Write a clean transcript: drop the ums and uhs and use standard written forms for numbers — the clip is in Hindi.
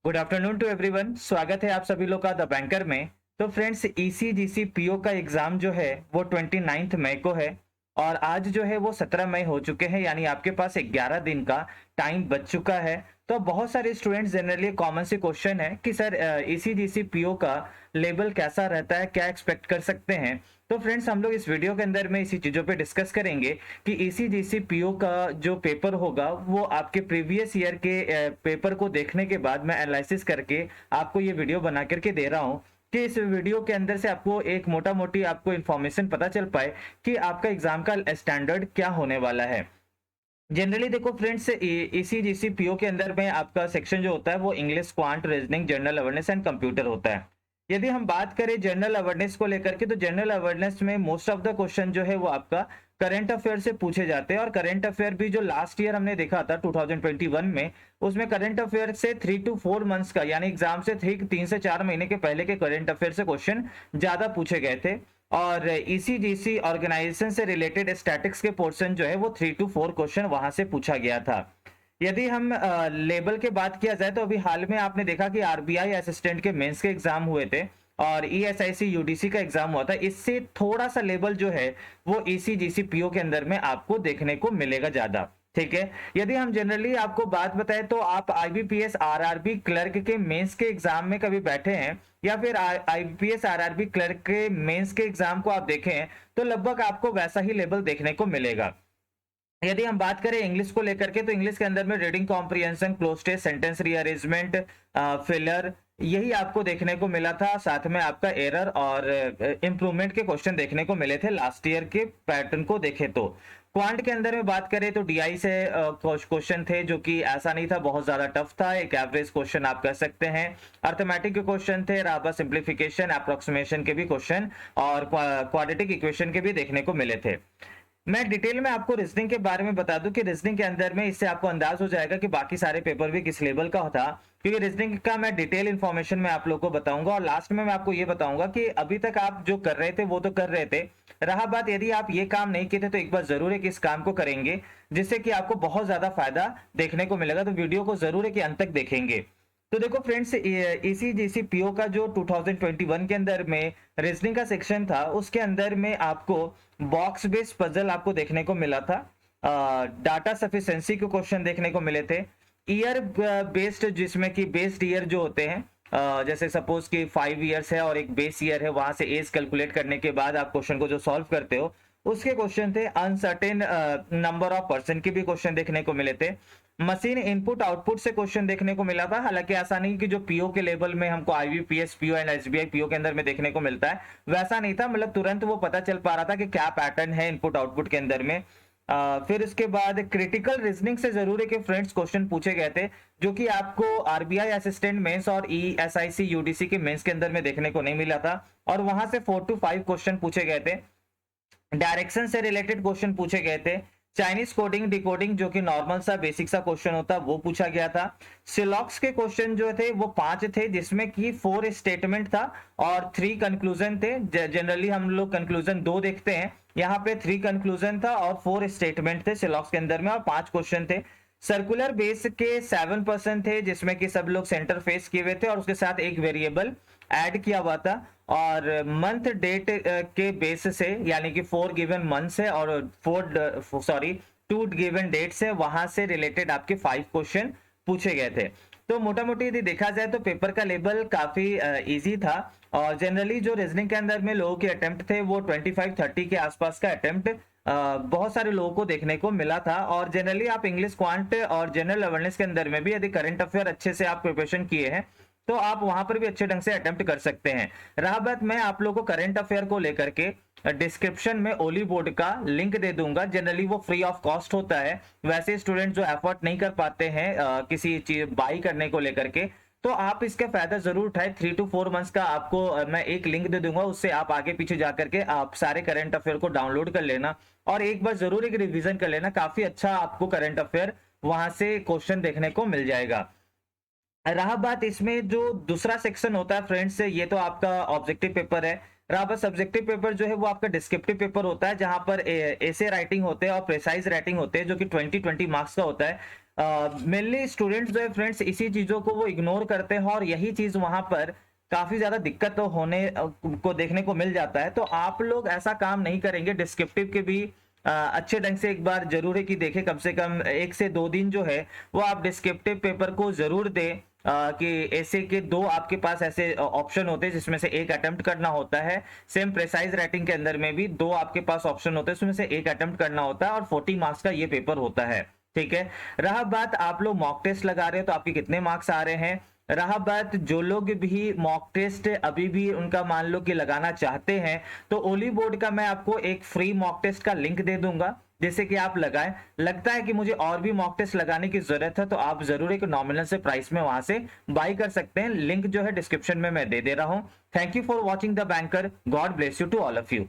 Good afternoon to everyone. स्वागत है आप सभी लोग का द बैंकर में। तो फ्रेंड्स, ईसीजीसी पीओ का एग्जाम जो है वो 29 मई को है और आज जो है वो 17 मई हो चुके हैं, यानी आपके पास 11 दिन का टाइम बच चुका है। तो बहुत सारे स्टूडेंट्स जनरली कॉमन से क्वेश्चन है कि सर ईसीजीसी पीओ का लेवल कैसा रहता है, क्या एक्सपेक्ट कर सकते हैं। तो फ्रेंड्स, हम लोग इस वीडियो के अंदर में इसी चीज़ों पे डिस्कस करेंगे कि ईसीजीसी पीओ का जो पेपर होगा वो आपके प्रीवियस ईयर के पेपर को देखने के बाद मैं एनालिसिस करके आपको ये वीडियो बना करके दे रहा हूँ कि इस वीडियो के अंदर से आपको एक मोटा मोटी आपको इन्फॉर्मेशन पता चल पाए कि आपका एग्जाम का स्टैंडर्ड क्या होने वाला है। जनरली देखो फ्रेंड्स, ईसीजीसी पीओ के अंदर में आपका सेक्शन जो होता है वो English, quant, reasoning, general awareness and computer होता है। यदि हम बात करें जनरल अवेयरनेस को लेकर के, तो जनरल अवेयरनेस में मोस्ट ऑफ द क्वेश्चन जो है वो आपका करंट अफेयर से पूछे जाते हैं। और करंट अफेयर भी जो लास्ट ईयर हमने देखा था 2021 में, उसमें करंट अफेयर से 3 to 4 मंथ्स का, यानी एग्जाम से 3 से 4 महीने के पहले के करंट अफेयर से क्वेश्चन ज्यादा पूछे गए थे। और ईसीजीसी ऑर्गेनाइजेशन से रिलेटेड स्टैटिक्स के पोर्शन जो है वो 3 to 4 क्वेश्चन वहां से पूछा गया था। यदि हम लेवल के बात किया जाए तो अभी हाल में आपने देखा कि आरबीआई असिस्टेंट के मेंस के एग्जाम हुए थे और ईएसआईसी यूडीसी का एग्जाम हुआ था। इससे थोड़ा सा लेवल जो है वो ईसीजीसी पीओ के अंदर में आपको देखने को मिलेगा ज्यादा। ठीक है। यदि हम जनरली आपको बात बताएं तो आप आईबीपीएस आरआरबी क्लर्क के मेंस के एग्जाम में कभी बैठे हैं या फिर आईबीपीएस आरआरबी क्लर्क के मेंस के एग्जाम को आप देखें हैं तो लगभग आपको वैसा ही लेवल देखने को मिलेगा। यदि हम बात करें इंग्लिश को लेकर के, तो इंग्लिश के अंदर में reading comprehension, cloze test, sentence rearrangement, filler, यही आपको देखने को मिला था। साथ में आपका एरर और इम्प्रूवमेंट के क्वेश्चन देखने को मिले थे लास्ट ईयर के पैटर्न को देखें तो। क्वांट के अंदर में बात करें तो डीआई से क्वेश्चन थे जो कि ऐसा नहीं था, बहुत ज्यादा टफ था, एक एवरेज क्वेश्चन आप कह सकते हैं। अर्थमेटिक के क्वेश्चन थे, राबा सिंप्लीफिकेशन, अप्रोक्सीमेशन के भी क्वेश्चन और क्वाड्रेटिक इक्वेशन के भी देखने को मिले थे। मैं डिटेल में आपको रीजनिंग के बारे में बता दूं कि रीजनिंग के अंदर में इससे आपको अंदाज हो जाएगा कि बाकी सारे पेपर भी किस लेवल का होता, क्योंकि रीजनिंग का मैं डिटेल इन्फॉर्मेशन में आप लोग को बताऊंगा और लास्ट में मैं आपको ये बताऊंगा कि अभी तक आप जो कर रहे थे वो तो कर रहे थे, रहा बात यदि आप ये काम नहीं किए थे तो एक बार जरूर है कि इस काम को करेंगे जिससे कि आपको बहुत ज्यादा फायदा देखने को मिलेगा। तो वीडियो को जरूर है कि अंत तक देखेंगे। तो देखो फ्रेंड्स, ईसीजीसी पीओ का जो 2021 के अंदर में रीजनिंग का सेक्शन था उसके अंदर में आपको बॉक्स बेस्ड पजल आपको देखने को मिला था, डाटा सफिशिएंसी के क्वेश्चन देखने को मिले थे, ईयर बेस्ड जिसमें कि बेस्ड ईयर जो होते हैं, जैसे सपोज कि 5 इयर्स है और एक बेस ईयर है, वहां से एज कैलकुलेट करने के बाद आप क्वेश्चन को जो सॉल्व करते हो उसके क्वेश्चन थे। अनसर्टेन नंबर ऑफ पर्सन के भी क्वेश्चन देखने को मिले थे। मशीन इनपुट आउटपुट से क्वेश्चन देखने को मिला था। हालांकि ऐसा नहीं कि जो पीओ के लेवल में हमको IBPS PO and SBI PO के अंदर में देखने को मिलता है वैसा नहीं था, मतलब तुरंत वो पता चल पा रहा था कि क्या पैटर्न है इनपुट आउटपुट के अंदर में। फिर उसके बाद क्रिटिकल रीजनिंग से जरूर है कि फ्रेंड्स क्वेश्चन पूछे गए थे जो कि आपको आरबीआई असिस्टेंट मेंस और ईएसआईसी यूडीसी के मेंस के अंदर में देखने को नहीं मिला था और वहां से 4 to 5 क्वेश्चन पूछे गए थे। डायरेक्शन से रिलेटेड क्वेश्चन पूछे गए थे। चाइनीज कोडिंग डिकोडिंग जो कि नॉर्मल सा बेसिक सा क्वेश्चन होता वो पूछा गया था। सिलॉक्स के क्वेश्चन जो थे वो 5 थे जिसमें कि 4 स्टेटमेंट था और 3 कंक्लूजन थे। जनरली हम लोग कंक्लूजन 2 देखते हैं, यहाँ पे 3 कंक्लूजन था और 4 स्टेटमेंट थे सिलॉक्स के अंदर में और 5 क्वेश्चन थे। सर्कुलर बेस के 7% थे जिसमें कि सब लोग सेंटर फेस किए हुए थे और उसके साथ एक वेरिएबल ऐड किया हुआ था। और मंथ डेट के बेस से, यानी कि 4 गिवन मंथ्स है और 2 गिवन डेट्स है, वहां से रिलेटेड आपके 5 क्वेश्चन पूछे गए थे। तो मोटा मोटी यदि देखा जाए तो पेपर का लेवल काफी इजी था और जनरली जो रीजनिंग के अंदर में लोगों के अटेम्प्ट थे वो 25-30 के आसपास का अटेम्प्ट बहुत सारे लोगों को देखने को मिला था। और जनरली आप इंग्लिश, क्वांट और जनरल अवेयरनेस के अंदर में भी यदि करंट अफेयर अच्छे से आप प्रिपरेशन किए हैं तो आप वहां पर भी अच्छे ढंग से अटेम्प्ट कर सकते हैं। रहा बात, मैं आप लोगों को करंट अफेयर को लेकर के डिस्क्रिप्शन में ओली बोर्ड का लिंक दे दूंगा। जनरली वो फ्री ऑफ कॉस्ट होता है, वैसे स्टूडेंट जो एफर्ट नहीं कर पाते हैं किसी चीज बाई करने को लेकर के, तो आप इसका फायदा जरूर उठाएं। 3 to 4 मंथ्स का आपको मैं एक लिंक दे दूंगा, उससे आप आगे पीछे जाकर के आप सारे करंट अफेयर को डाउनलोड कर लेना और एक बार जरूर एक रिवीजन कर लेना। काफी अच्छा आपको करंट अफेयर वहां से क्वेश्चन देखने को मिल जाएगा। रहा बात इसमें जो दूसरा सेक्शन होता है फ्रेंड्स, ये तो आपका ऑब्जेक्टिव पेपर है। रहा बात सब्जेक्टिव पेपर जो है वो आपका डिस्क्रिप्टिव पेपर होता है जहां पर एसे राइटिंग होते हैं और प्रेसाइज राइटिंग होते हैं जो कि 20 मार्क्स का होता है। मेनली स्टूडेंट्स जो है फ्रेंड्स इसी चीजों को वो इग्नोर करते हैं और यही चीज वहां पर काफी ज्यादा दिक्कत तो होने को देखने को मिल जाता है। तो आप लोग ऐसा काम नहीं करेंगे, डिस्क्रिप्टिव के भी अच्छे ढंग से एक बार जरूर है कि देखें, कम से कम 1 से 2 दिन जो है वो आप डिस्क्रिप्टिव पेपर को जरूर दें। कि ऐसे के 2 आपके पास ऐसे ऑप्शन होते हैं जिसमें से एक अटेम्प्ट करना होता है। सेम प्रेसाइज राइटिंग के अंदर में भी 2 आपके पास ऑप्शन होते हैं, उसमें से एक अटेम्प्ट करना होता है और 40 मार्क्स का ये पेपर होता है। ठीक है, रहा बात आप लोग मॉक टेस्ट लगा रहे हो तो आपके कितने मार्क्स आ रहे हैं। रहा बात जो लोग भी मॉक टेस्ट अभी भी उनका मान लो कि लगाना चाहते हैं, तो ओली बोर्ड का मैं आपको एक फ्री मॉक टेस्ट का लिंक दे दूंगा जिससे कि आप लगाएं। लगता है कि मुझे और भी मॉक टेस्ट लगाने की जरूरत है तो आप जरूर एक नॉमिनल से प्राइस में वहां से बाई कर सकते हैं। लिंक जो है डिस्क्रिप्शन में मैं दे रहा हूं। Thank you for watching the banker. God bless you to all of you.